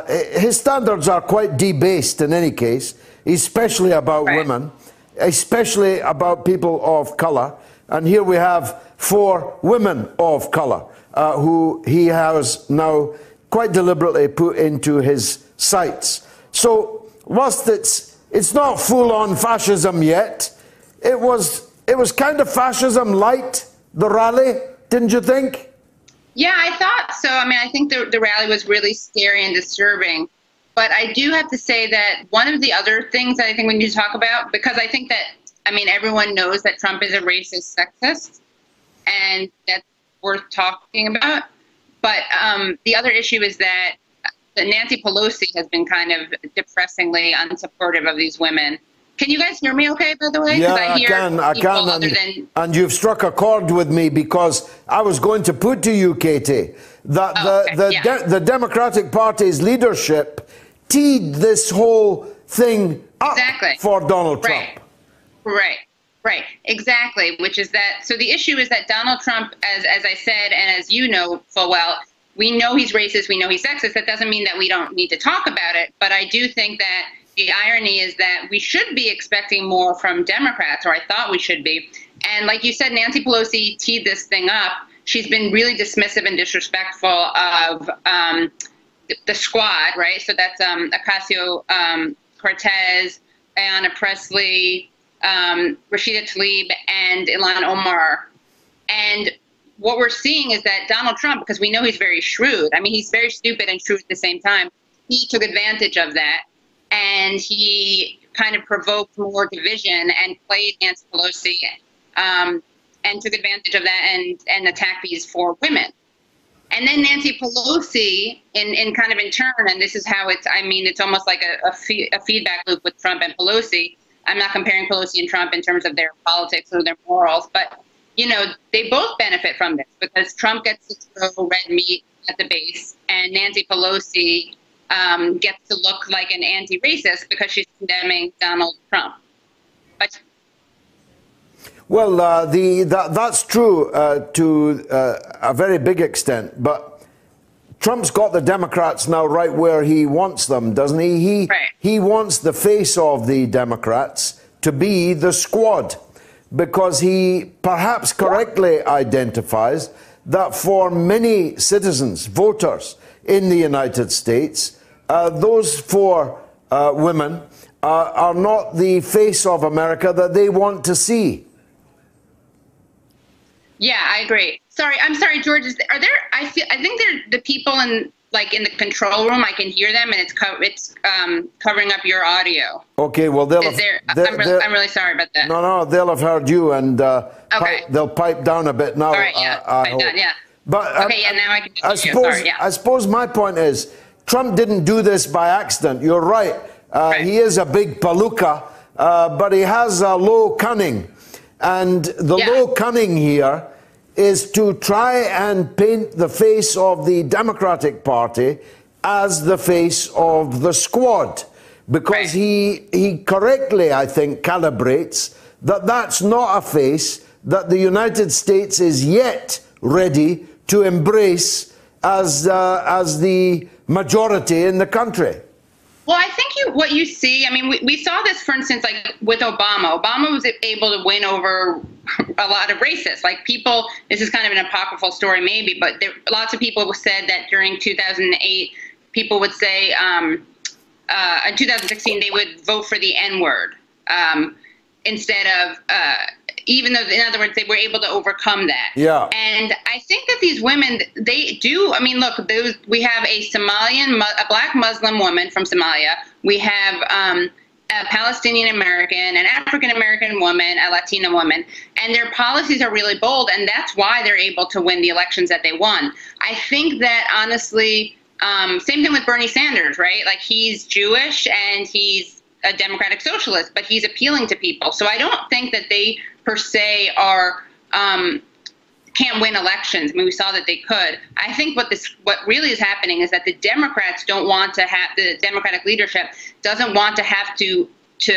His standards are quite debased in any case, especially about women, especially about people of colour. And here we have 4 women of colour who he has now quite deliberately put into his sights. So whilst it's not full-on fascism yet, it was kind of fascism light, the rally, didn't you think? Yeah, I thought so. I mean, I think the rally was really scary and disturbing. But I do have to say that one of the other things that I think we need to talk about, because I think that, I mean, everyone knows that Trump is a racist sexist, and that's worth talking about. But the other issue is that Nancy Pelosi has been kind of depressingly unsupportive of these women. Can you guys hear me okay, by the way? Yeah, I can. And you've struck a chord with me, because I was going to put to you, Katie, that the Democratic Party's leadership teed this whole thing up for Donald Trump. Right, exactly, which is that, so the issue is that Donald Trump, as I said, and as you know full well, we know he's racist, we know he's sexist. That doesn't mean that we don't need to talk about it, but I do think that the irony is that we should be expecting more from Democrats, or I thought we should be. And like you said, Nancy Pelosi teed this thing up. She's been really dismissive and disrespectful of the squad, right? So that's Ocasio-Cortez, Ayanna Pressley, Rashida Tlaib, and Ilhan Omar. And what we're seeing is that Donald Trump, because we know he's very shrewd, I mean, he's very stupid and shrewd at the same time, he took advantage of that, and he kind of provoked more division and played Nancy Pelosi and took advantage of that and attacked these 4 women. And then Nancy Pelosi, in kind of in turn, and this is how it's, I mean, it's almost like a feedback loop with Trump and Pelosi. I'm not comparing Pelosi and Trump in terms of their politics or their morals, but, you know, they both benefit from this, because Trump gets to throw red meat at the base, and Nancy Pelosi gets to look like an anti-racist because she's condemning Donald Trump. But well, that's true to a very big extent, but Trump's got the Democrats now right where he wants them, doesn't he? He wants the face of the Democrats to be the squad, because he perhaps correctly identifies that for many citizens, voters in the United States, those 4 women are not the face of America that they want to see. Yeah, I agree. I'm sorry, George. Are there? I think the people in like in the control room. I can hear them, and it's covering up your audio. Okay, well I'm really sorry about that. No, they'll have heard you, and okay. They'll pipe down a bit now. All right, yeah, pipe down, yeah. But okay, yeah, now I can hear you. Sorry, yeah. I suppose my point is, Trump didn't do this by accident. You're right. Right. He is a big palooka, but he has a low cunning. And the low cunning here is to try and paint the face of the Democratic Party as the face of the Squad. Because he correctly, I think, calibrates that that's not a face that the United States is yet ready to embrace as the majority in the country. Well, I think what you see, I mean, we saw this, for instance, like with Obama. Obama was able to win over a lot of racists. Like people, this is kind of an apocryphal story maybe, but lots of people said that during 2008, people would say, in 2016, they would vote for the N-word instead of, even though, in other words, they were able to overcome that. Yeah. And I think that these women, they do, I mean, look, we have a black Muslim woman from Somalia. We have a Palestinian American, an African American woman, a Latina woman, and their policies are really bold, and that's why they're able to win the elections that they won. I think that, honestly, same thing with Bernie Sanders, right? Like, he's Jewish and he's a democratic socialist, but he's appealing to people. So I don't think that they per se are can't win elections. I mean, we saw that they could. I think what really is happening is that the Democrats don't want to have, the Democratic leadership doesn't want to have to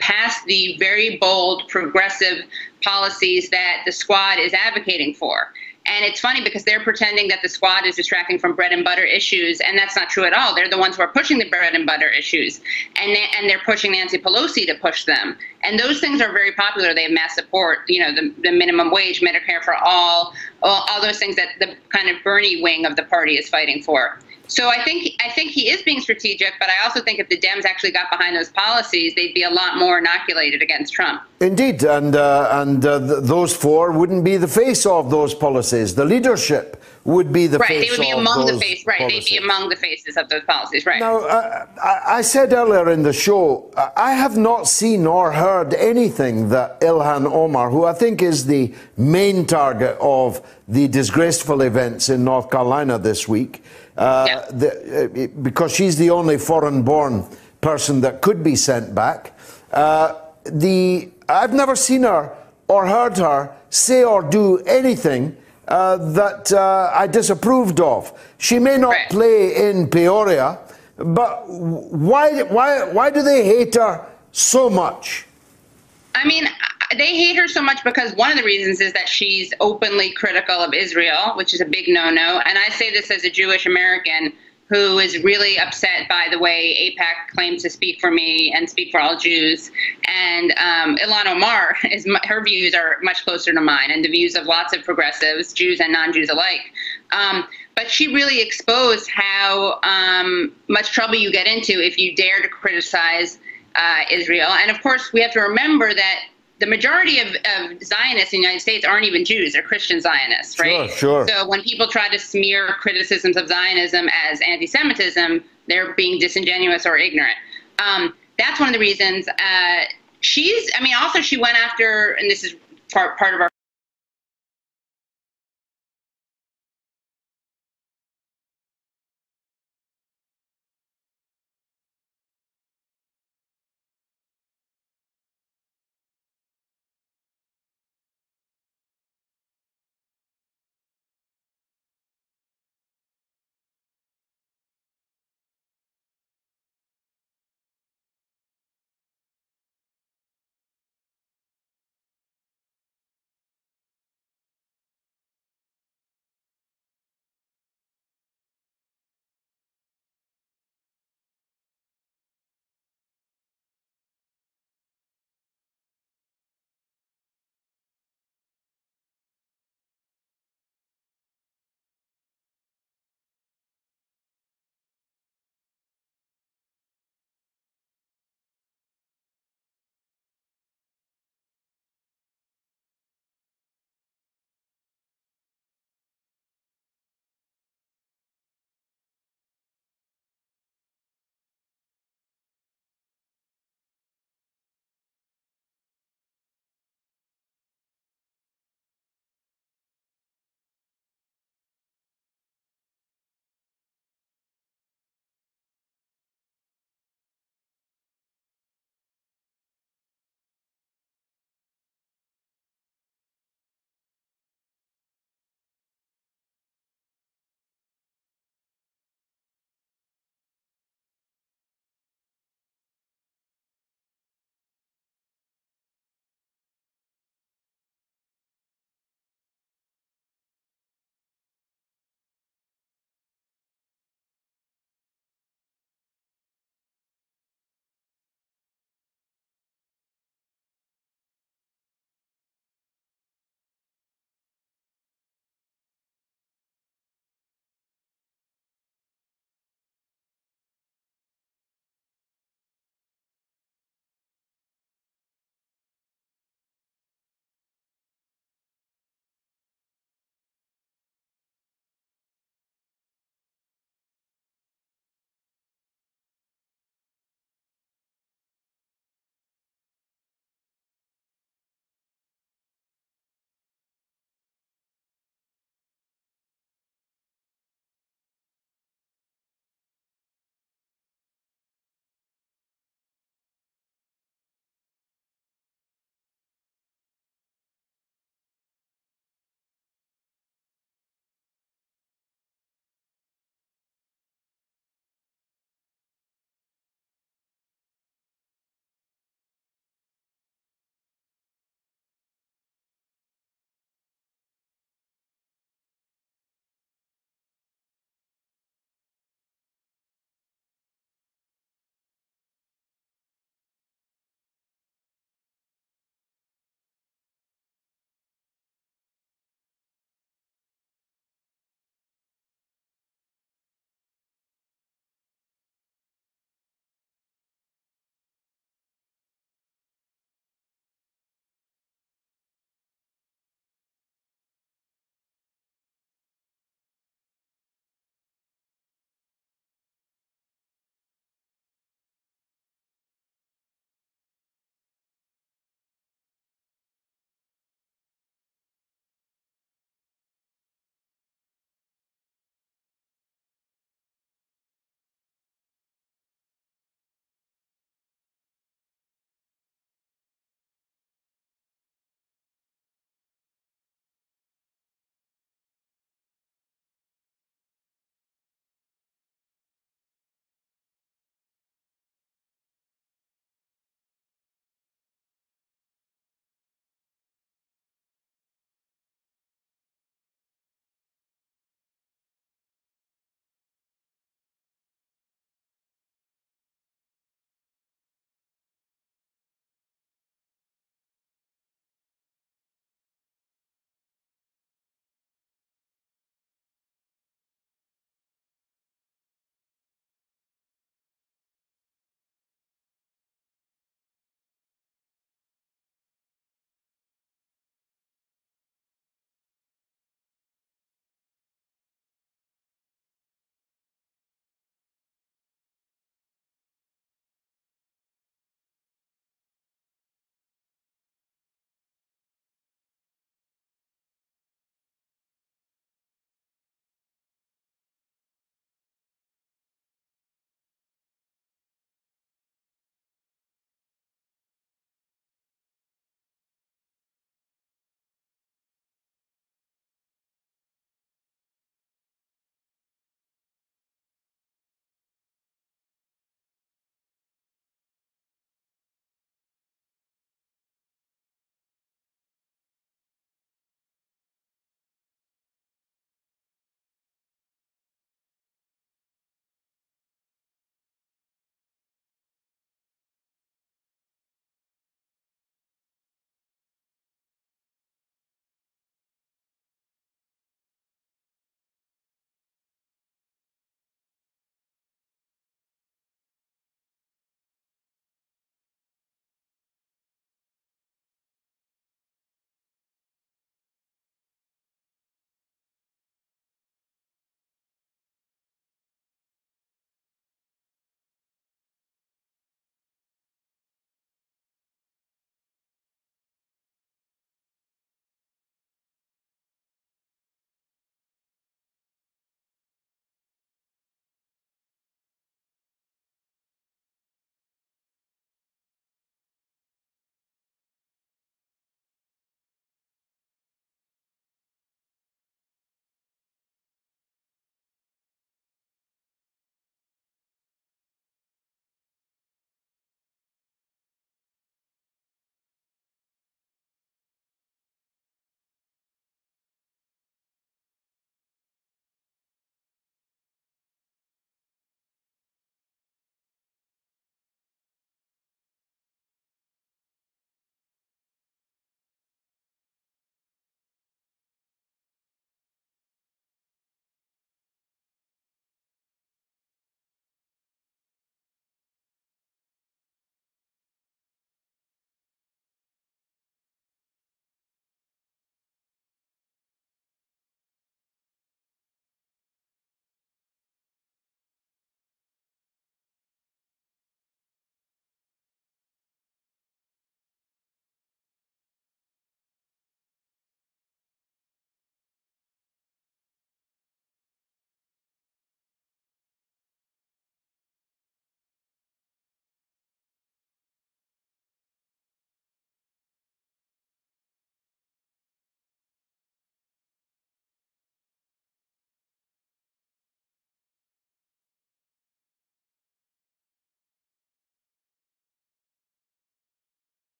pass the very bold progressive policies that the Squad is advocating for. And it's funny because they're pretending that the Squad is distracting from bread and butter issues, and that's not true at all. They're the ones who are pushing the bread and butter issues, and they're pushing Nancy Pelosi to push them. And those things are very popular. They have mass support, you know, the minimum wage, Medicare for all those things that the kind of Bernie wing of the party is fighting for. So I think he is being strategic, but I also think if the Dems actually got behind those policies, they'd be a lot more inoculated against Trump. Indeed, and those four wouldn't be the face of those policies. The leadership would be the face of those policies. Right, they would be among the face. Right, they'd be among the faces of those policies. Right. Now, I said earlier in the show, I have not seen or heard anything that Ilhan Omar, who I think is the main target of the disgraceful events in North Carolina this week, because she's the only foreign-born person that could be sent back. I've never seen her or heard her say or do anything that I disapproved of. She may not play in Peoria, but why do they hate her so much? I mean, they hate her so much because one of the reasons is that she's openly critical of Israel, which is a big no-no. And I say this as a Jewish American who is really upset by the way AIPAC claims to speak for me and speak for all Jews. And Ilhan Omar, her views are much closer to mine and the views of lots of progressives, Jews and non-Jews alike. But she really exposed how much trouble you get into if you dare to criticize Israel. And of course, we have to remember that the majority of Zionists in the United States aren't even Jews, they're Christian Zionists, right? Sure. So when people try to smear criticisms of Zionism as anti-Semitism, they're being disingenuous or ignorant. That's one of the reasons. Also she went after, and this is part of our